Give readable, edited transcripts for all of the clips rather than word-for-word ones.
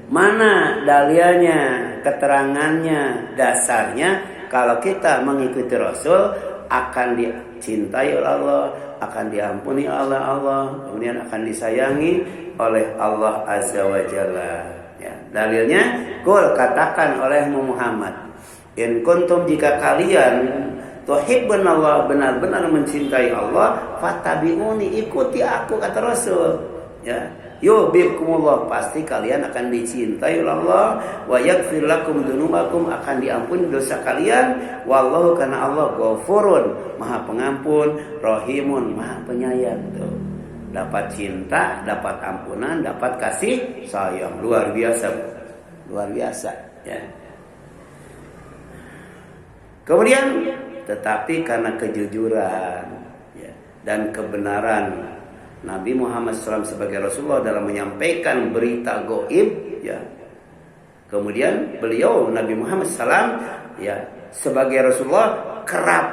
Mana dalilnya, keterangannya, dasarnya kalau kita mengikuti Rasul akan dicintai oleh Allah, akan diampuni oleh Allah, kemudian akan disayangi oleh Allah Azza wa Jalla. Ya, dalilnya, qul katakan oleh Muhammad, in kuntum jika kalian tuhibbunallah benar-benar mencintai Allah, fattabi'uni ikuti aku kata Rasul. Ya. Yuhibbukumullah pasti kalian akan dicintai oleh Allah, wa yaghfir lakum dzunubakum akan diampuni dosa kalian, wallahu kana Allah ghafurun maha pengampun, rahimun maha penyayang. Tuh. Dapat cinta, dapat ampunan, dapat kasih sayang, luar biasa. Luar biasa, ya. Kemudian tetapi karena kejujuran ya, dan kebenaran Nabi Muhammad SAW sebagai Rasulullah dalam menyampaikan berita gaib, ya. Kemudian beliau Nabi Muhammad SAW ya sebagai Rasulullah kerap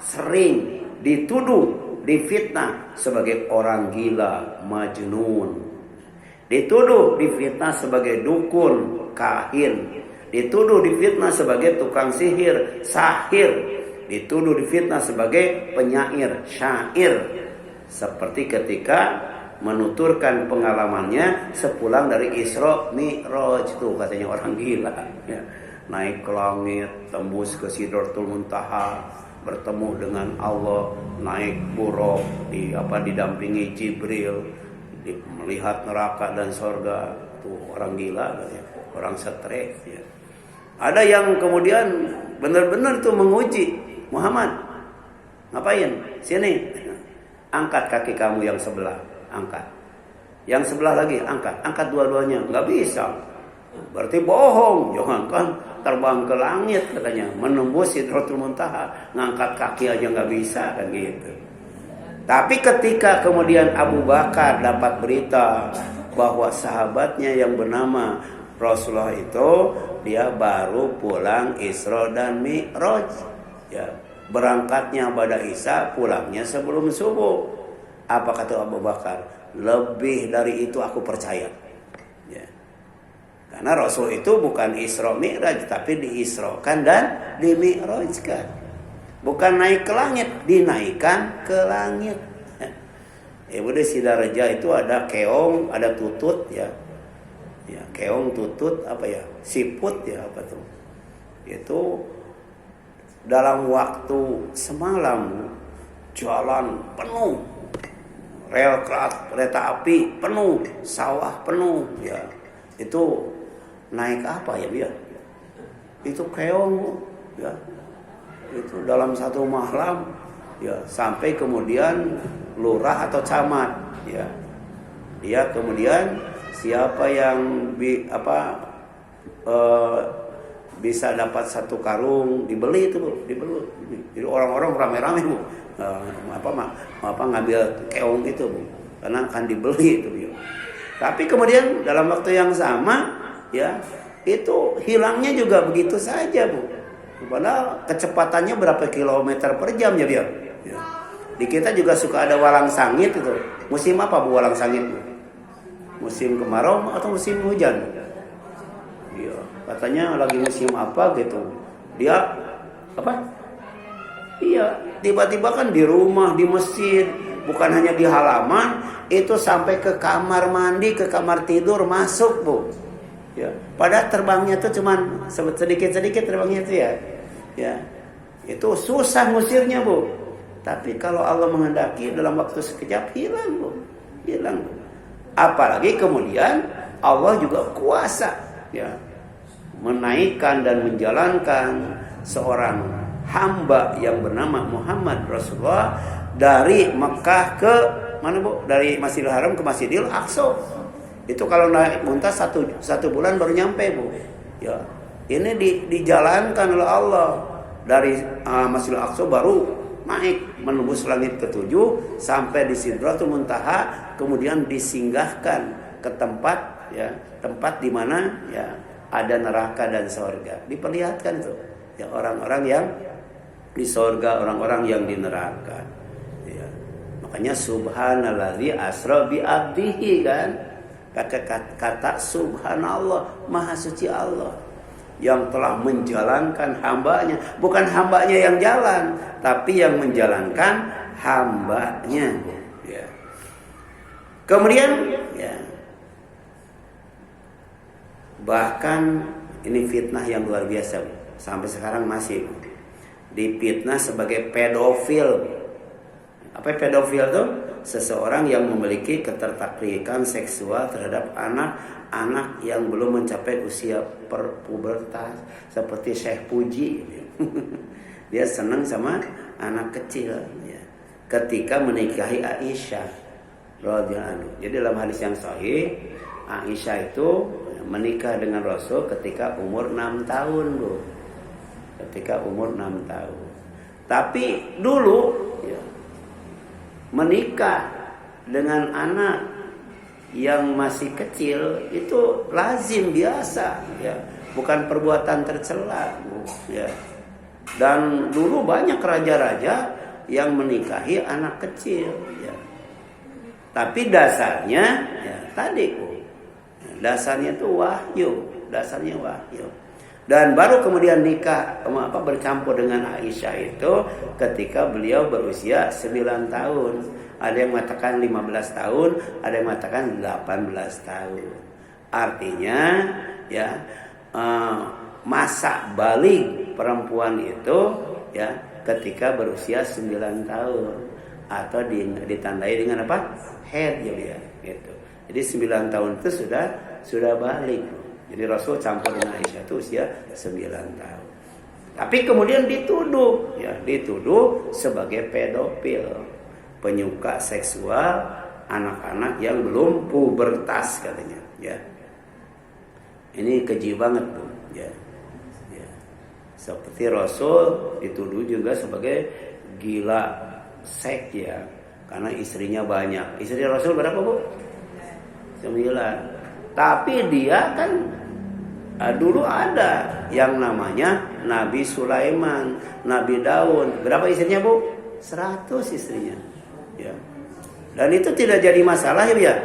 sering dituduh, difitnah sebagai orang gila, majnun. Dituduh, difitnah sebagai dukun, kahin. Dituduh, difitnah sebagai tukang sihir, sahir. Dituduh, difitnah sebagai penyair, syair. Seperti ketika menuturkan pengalamannya sepulang dari Isra Mi'raj, itu katanya orang gila ya. Naik ke langit, tembus ke Sidratul Muntaha, bertemu dengan Allah, naik buraq didampingi Jibril, melihat neraka dan surga. Itu orang gila katanya, orang stres ya. Ada yang kemudian benar-benar itu menguji Muhammad, ngapain? Sini. Angkat kaki kamu yang sebelah, angkat. Yang sebelah lagi, angkat dua-duanya. Nggak bisa. Berarti bohong. Jangankan terbang ke langit katanya, menembus Sidratul Muntaha, ngangkat kaki aja nggak bisa kan gitu. Tapi ketika kemudian Abu Bakar dapat berita bahwa sahabatnya yang bernama Rasulullah itu dia baru pulang Isra dan Mi'raj, ya. Berangkatnya pada Isya, pulangnya sebelum subuh. Apa kata Abu Bakar? Lebih dari itu aku percaya. Ya. Karena Rasul itu bukan Isra Mi'raj, tapi diisrokan dan dimi'rajkan. Bukan naik ke langit, dinaikkan ke langit. Ibu di Sidareja itu ada keong, ada tutut ya. Ya, keong, tutut, apa ya? Siput ya, apa tuh? Itu dalam waktu semalam jalan penuh, rel kereta api penuh, sawah penuh ya. Itu naik apa ya dia? Itu keong ya. Itu dalam satu malam ya sampai kemudian lurah atau camat ya. Dia kemudian siapa yang bisa dapat satu karung dibeli itu Bu, dibeli. Jadi orang-orang rame-rame Bu, ngambil keong itu Bu, karena akan dibeli itu Bu. Tapi kemudian dalam waktu yang sama ya itu hilangnya juga begitu saja Bu. Padahal kecepatannya berapa kilometer per jam ya Bu. Ya. Di kita juga suka ada walang sangit itu. Musim apa Bu walang sangit Bu? Musim kemarau atau musim hujan? Iya, katanya lagi musim apa gitu. Dia apa? Iya, tiba-tiba kan di rumah, di masjid, bukan hanya di halaman, itu sampai ke kamar mandi, ke kamar tidur masuk Bu. Ya, padahal terbangnya itu cuman sedikit-sedikit terbangnya itu ya. Ya. Itu susah ngusirnya Bu. Tapi kalau Allah menghendaki dalam waktu sekejap hilang Bu. Hilang Bu. Apalagi kemudian Allah juga kuasa ya menaikkan dan menjalankan seorang hamba yang bernama Muhammad Rasulullah dari Mekah ke mana Bu? Dari Masjidil Haram ke Masjidil Aqsa. Itu kalau naik unta satu bulan baru nyampe Bu. Ya, ini dijalankan oleh Allah dari Masjidil Aqsa baru naik menembus langit ketujuh sampai di Sidratul Muntaha, kemudian disinggahkan ke tempat ya tempat di mana ya ada neraka dan surga. Diperlihatkan itu ya orang-orang yang di surga, orang-orang yang di neraka. Ya. Makanya subhanallazi asra bi abdihi kan. Kata subhanallah, maha suci Allah yang telah menjalankan hambanya. Bukan hambanya yang jalan, tapi yang menjalankan hambanya. Ya. Kemudian ya, bahkan ini fitnah yang luar biasa, sampai sekarang masih difitnah sebagai pedofil. Apa pedofil itu? Seseorang yang memiliki ketertarikan seksual terhadap anak-anak yang belum mencapai usia pubertas, seperti Syekh Puji. Dia senang sama anak kecil ya, ketika menikahi Aisyah radhiyallahu anha. Jadi dalam hadis yang sahih, Aisyah itu menikah dengan Rasul ketika umur 6 tahun, Bu. Ketika umur 6 tahun. Tapi dulu ya, menikah dengan anak yang masih kecil itu lazim, biasa ya, bukan perbuatan tercela, Bu, ya. Dan dulu banyak raja-raja yang menikahi anak kecil ya. Tapi dasarnya ya tadi, Bu, dasarnya itu wahyu, dasarnya wahyu. Dan baru kemudian nikah bercampur dengan Aisyah itu ketika beliau berusia 9 tahun. Ada yang mengatakan 15 tahun, ada yang mengatakan 18 tahun. Artinya ya, masa balik perempuan itu ya ketika berusia 9 tahun, atau ditandai dengan apa? Haid ya, gitu. Jadi 9 tahun itu sudah balik. Jadi Rasul campur dengan Aisyah itu usia 9 tahun. Tapi kemudian dituduh sebagai pedofil, penyuka seksual anak-anak yang belum pubertas katanya. Ya, ini keji banget, Bu. Ya. Seperti Rasul dituduh juga sebagai gila seks ya, karena istrinya banyak. Istri Rasul berapa, Bu? 9. Tapi dia kan dulu ada yang namanya Nabi Sulaiman, Nabi Daud. Berapa istrinya, Bu? 100 istrinya. Ya. Dan itu tidak jadi masalah ya.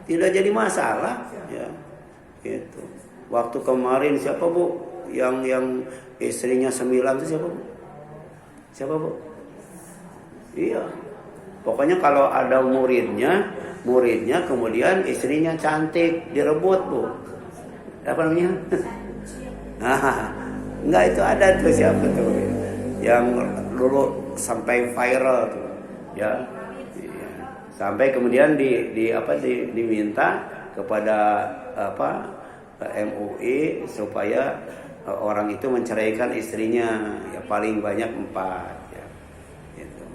Tidak jadi masalah ya. Gitu. Waktu kemarin siapa, Bu? Yang istrinya 9 itu siapa, Bu? Siapa, Bu? Iya. Pokoknya kalau ada muridnya kemudian istrinya cantik, direbut, Bu. Apa namanya? Enggak, itu ada tuh, siapa tuh yang dulu sampai viral tuh. Ya. Sampai kemudian diminta kepada MUI supaya orang itu menceraikan istrinya ya paling banyak 4 ya. Gitu.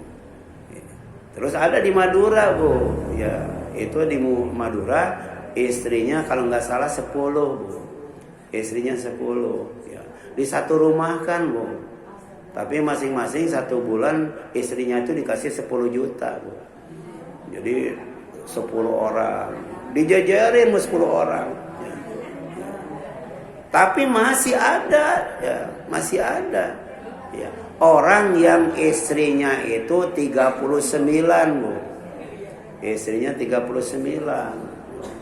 Terus ada di Madura, Bu. Ya, itu di Madura istrinya kalau nggak salah 10, Bu. Istrinya 10 ya. Di satu rumah kan, Bu. Tapi masing-masing 1 bulan istrinya itu dikasih 10 juta, Bu. Jadi 10 orang dijajarin 10 orang ya. Tapi masih ada ya, masih ada ya, orang yang istrinya itu 39, Bu. Istrinya 39.